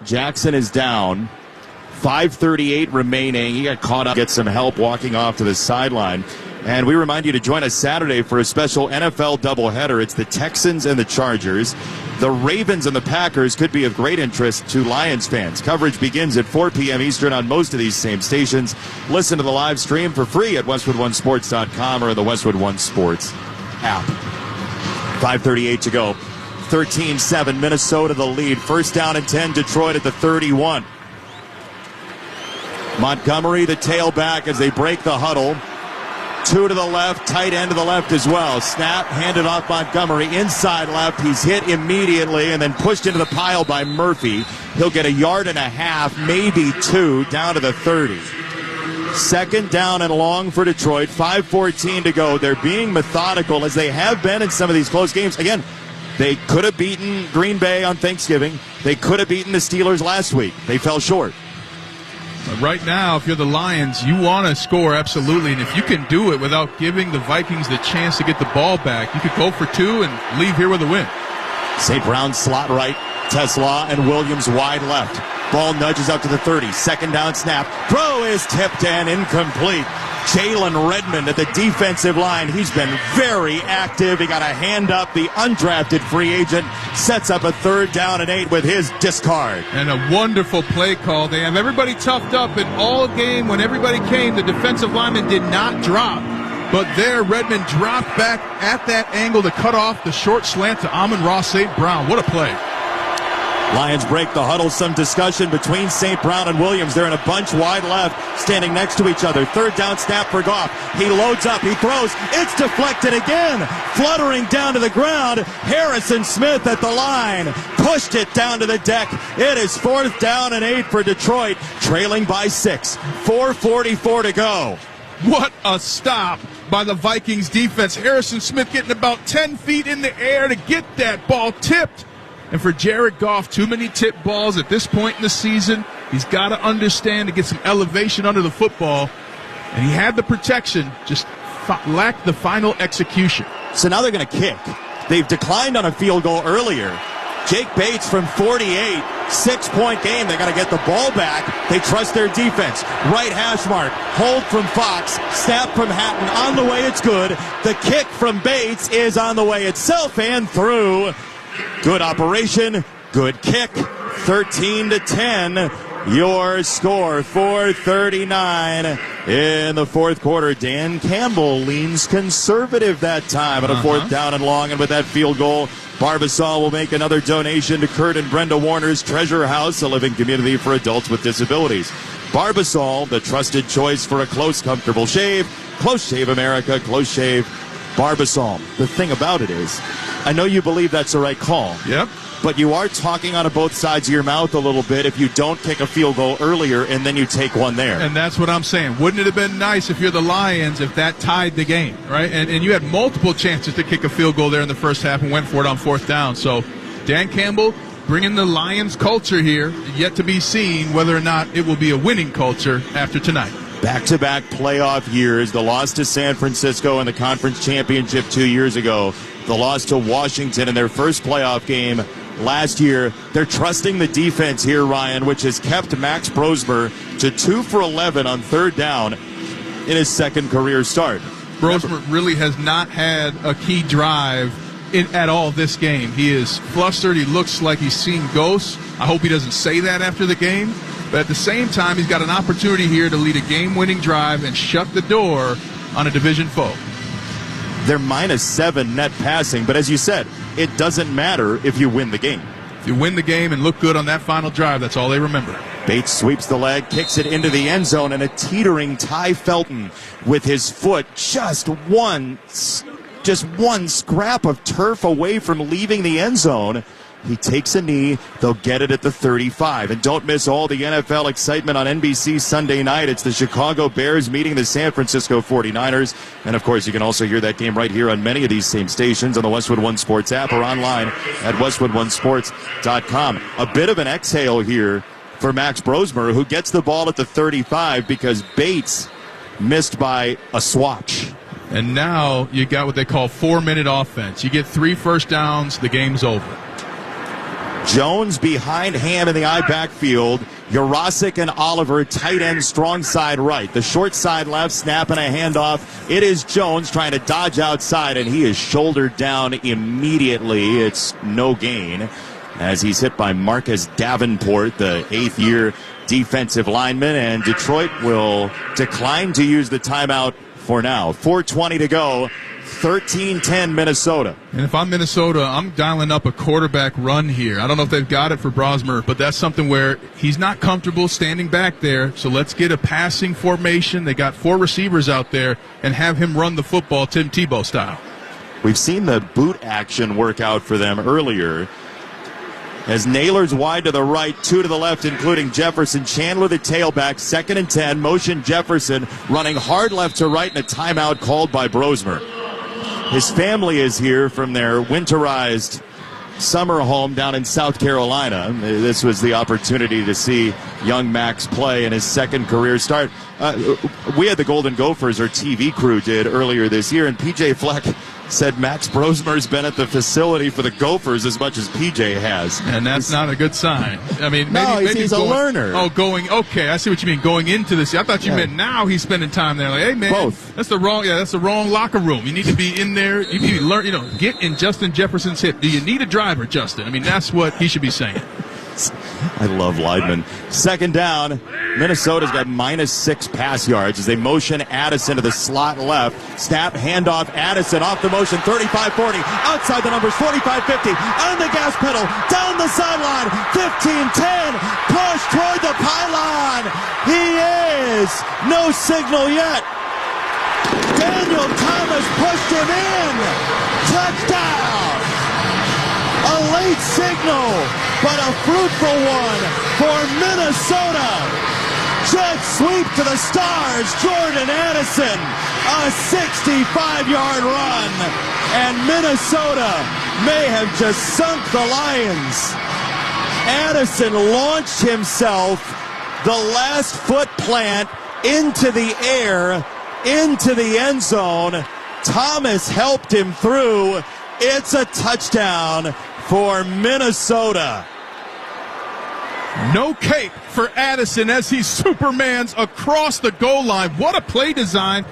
Jackson is down. 5:38 remaining. He got caught up, get some help walking off to the sideline. And we remind you to join us Saturday for a special NFL doubleheader. It's the Texans and the Chargers. The Ravens and the Packers could be of great interest to Lions fans. Coverage begins at 4 p.m. Eastern on most of these same stations. Listen to the live stream for free at westwood1sports.com or the Westwood One Sports app. 5:38 to go. 13-7, Minnesota the lead. First down and 10, Detroit at the 31. Montgomery, the tailback, as they break the huddle. Two to the left, tight end to the left as well. Snap, handed off Montgomery, inside left. He's hit immediately and then pushed into the pile by Murphy. He'll get a yard and a half, maybe two, down to the 30. Second down and long for Detroit. 5:14 to go. They're being methodical, as they have been in some of these close games. Again, they could have beaten Green Bay on Thanksgiving. They could have beaten the Steelers last week. They fell short. Right now, if you're the Lions, you want to score, absolutely. And if you can do it without giving the Vikings the chance to get the ball back, you could go for two and leave here with a win. St. Brown slot right, Tesla and Williams wide left. Ball nudges out to the 30. Second down snap. Throw is tipped and incomplete. Jalen Redmond at the defensive line. He's been very active. He got a hand up. The undrafted free agent sets up a third down and 8 with his discard. And a wonderful play call. They have everybody toughed up, and all game when everybody came, the defensive lineman did not drop. But there, Redmond dropped back at that angle to cut off the short slant to Amon-Ra St. Brown. What a play. Lions break the huddle. Some discussion between St. Brown and Williams. They're in a bunch wide left, standing next to each other. Third down snap for Goff. He loads up. He throws. It's deflected again. Fluttering down to the ground. Harrison Smith at the line. Pushed it down to the deck. It is fourth down and 8 for Detroit, trailing by 6. 4:44 to go. What a stop by the Vikings defense. Harrison Smith getting about 10 feet in the air to get that ball tipped. And for Jared Goff, too many tip balls at this point in the season. He's got to understand to get some elevation under the football. And he had the protection, just lacked the final execution. So now they're going to kick. They've declined on a field goal earlier. Jake Bates from 48, 6-point game. They got to get the ball back. They trust their defense. Right hash mark. Hold from Fox. Snap from Hatton. On the way, it's good. The kick from Bates is on the way itself and through. Good operation, good kick, 13-10, your score, 4:39 in the fourth quarter. Dan Campbell leans conservative that time on a fourth down and long, and with that field goal, Barbasol will make another donation to Kurt and Brenda Warner's Treasure House, a living community for adults with disabilities. Barbasol, the trusted choice for a close, comfortable shave. Close Shave America, Close Shave Barbasol. The thing about it is, I know you believe that's the right call. Yep. But you are talking out of both sides of your mouth a little bit if you don't kick a field goal earlier and then you take one there. And that's what I'm saying. Wouldn't it have been nice if you're the Lions if that tied the game, right? And you had multiple chances to kick a field goal there in the first half and went for it on fourth down. So Dan Campbell bringing the Lions culture here, yet to be seen whether or not it will be a winning culture after tonight. Back-to-back playoff years, the loss to San Francisco in the conference championship 2 years ago, the loss to Washington in their first playoff game last year. They're trusting the defense here, Ryan, which has kept Max Brosmer to 2 for 11 on third down in his second career start. Brosmer really has not had a key drive at all this game. He is flustered. He looks like he's seen ghosts. I hope he doesn't say that after the game. But at the same time, he's got an opportunity here to lead a game-winning drive and shut the door on a division foe. They're -7 net passing, but as you said, it doesn't matter if you win the game. If you win the game and look good on that final drive, that's all they remember. Bates sweeps the leg, kicks it into the end zone, and a teetering Ty Felton with his foot just one scrap of turf away from leaving the end zone. He takes a knee. They'll get it at the 35. And don't miss all the NFL excitement on NBC Sunday night. It's the Chicago Bears meeting the San Francisco 49ers. And, of course, you can also hear that game right here on many of these same stations on the Westwood One Sports app or online at westwoodonesports.com. A bit of an exhale here for Max Brosmer, who gets the ball at the 35 because Bates missed by a swatch. And now you got what they call 4-minute offense. You get 3 first downs, the game's over. Jones behind Ham in the I backfield. Jurasic and Oliver, tight end, strong side right. The short side left, snap and a handoff. It is Jones trying to dodge outside, and he is shouldered down immediately. It's no gain as he's hit by Marcus Davenport, the 8th-year defensive lineman, and Detroit will decline to use the timeout for now. 4:20 to go. 13-10 Minnesota. And if I'm Minnesota, I'm dialing up a quarterback run here. I don't know if they've got it for Brosmer, but that's something where he's not comfortable standing back there. So let's get a passing formation. They got 4 receivers out there and have him run the football Tim Tebow style. We've seen the boot action work out for them earlier. As Naylor's wide to the right, 2 to the left, including Jefferson. Chandler the tailback, 2nd and 10. Motion Jefferson running hard left to right, and a timeout called by Brosmer. His family is here from their winterized summer home down in South Carolina. This was the opportunity to see young Max play in his 2nd career start. We had the Golden Gophers, our TV crew did earlier this year, and PJ Fleck said Max Brosmer's been at the facility for the Gophers as much as PJ has. And that's not a good sign. I mean, maybe he's a learner. Oh, okay, I see what you mean, going into this. I thought you meant now he's spending time there. Like, hey, man, both. That's the wrong locker room. You need to be in there. You need to learn, get in Justin Jefferson's hip. Do you need a driver, Justin? I mean, that's what he should be saying. I love Leidman. 2nd down. Minnesota's got -6 pass yards as they motion Addison to the slot left. Snap, handoff, Addison off the motion, 35-40. Outside the numbers, 45-50. On the gas pedal, down the sideline, 15-10. Push toward the pylon. He is. No signal yet. Daniel Thomas pushed him in. Touchdown. A late signal, but a fruitful one for Minnesota. Jet sweep to the stars. Jordan Addison, a 65-yard run. And Minnesota may have just sunk the Lions. Addison launched himself the last foot plant into the air, into the end zone. Thomas helped him through. It's a touchdown for Minnesota. No cape for Addison as he Supermans across the goal line. What a play design.